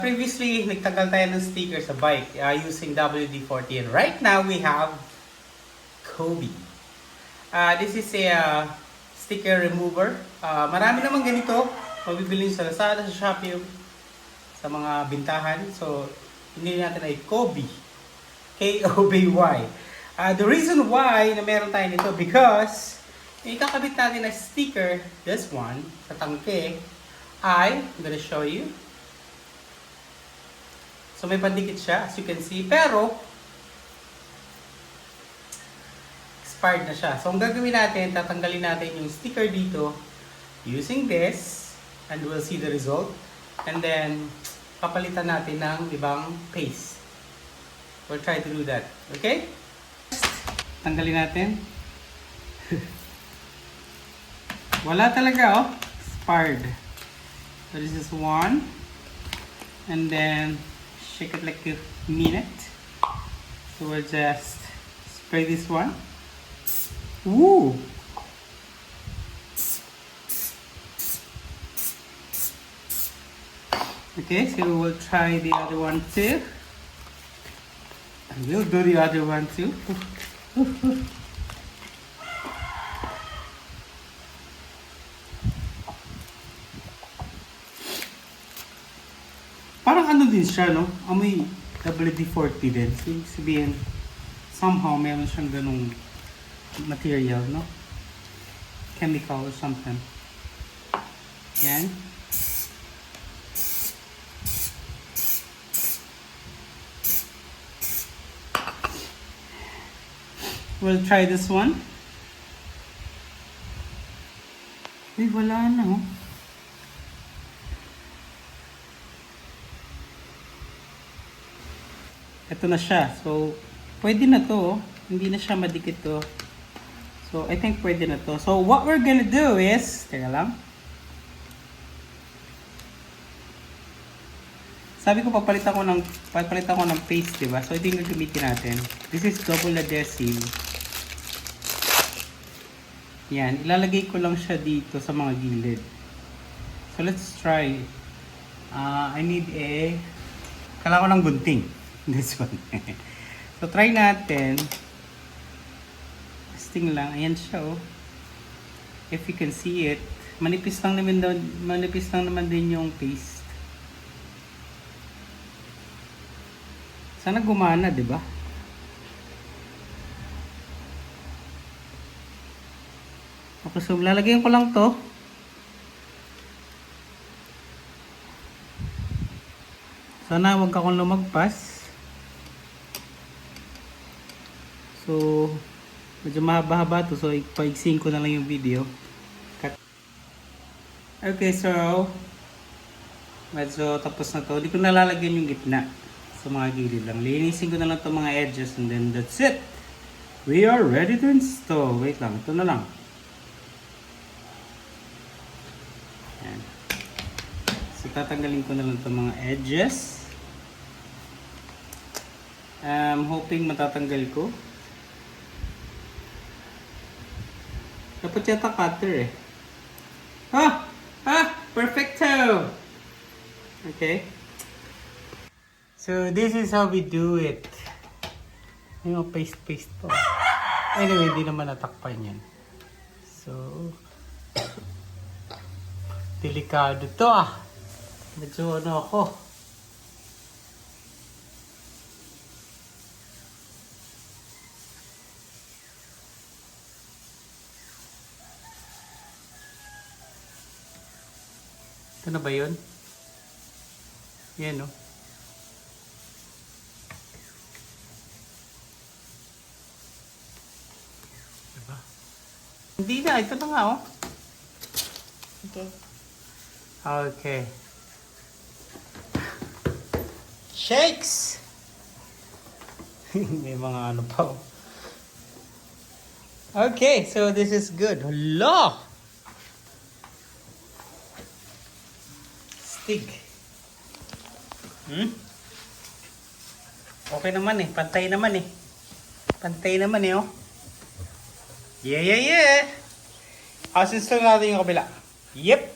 Previously, nagtanggal tayo ng sticker sa bike using WD-40. And right now, we have Kobe. This is a sticker remover. Marami naman ganito. Mabibili sa Lazada, sa Shopee, sa mga bintahan. So, hindi natin ay Kobe. K-O-B-Y. The reason why na meron tayo nito because ikakabit natin na sticker, this one, sa tangke, I'm gonna show you. So may pandikit siya, as you can see. Pero, expired na siya. So ang gagawin natin, tatanggalin natin yung sticker dito using this. And we'll see the result. And then, papalitan natin ng ibang paste. We'll try to do that. Okay? Tanggalin natin. Wala talaga, oh. Expired. So this is one. And then, shake it like a minute. So we'll just spray this one. Woo! Okay, so we will try the other one too. And we'll do the other one too. Parang ano din siya, no? Amoy WD-40 din. So, ibig sabihin, somehow, meron siyang ganung material, no? Chemical or something. Yan. We'll try this one. Ay, wala na, oh. Ito na siya. So, pwede na to. Hindi na siya madikit to. So, I think pwede na to. So, what we're gonna do is, teka lang. Sabi ko papalitan ko ng paste, diba? So, ito yung gagamitin natin. This is double adhesive. Yan. Ilalagay ko lang siya dito sa mga gilid. So, let's try. I need kailangan ko ng gunting. This one. So, try natin. Testing lang. Ayan siya, oh. If you can see it. Manipis lang naman din yung paste. Sana gumana, di ba? Okay, so lalagyan ko lang to. Sana wag akong lumagpas. So, medyo mahaba-haba to. So, paigsiin ko na lang yung video. Cut. Okay, so, medyo tapos na to. Hindi ko nalalagyan yung gitna. Sa mga gilid lang. Linisin ko na lang itong mga edges. And then, that's it. We are ready to install. Wait lang. Ito na lang. Ayan. So, tatanggalin ko na lang itong mga edges. Hoping matatanggal ko. Dapat yata cutter eh. Perfecto! Okay. So, this is how we do it. Yung paste po. Anyway, hindi naman natakpan yan. So, delikado to ah. Medyo ano ako. Ito na ba yun? Yan, no? Diba? Hindi na. Ito na nga, oh. Okay. Okay. Shakes! May mga ano pa, oh. Okay, so this is good. Hala! Stig. Okay naman eh. Pantay naman eh. Pantay naman eh, oh. Yeah. Asinstall natin yung kabila. Yep.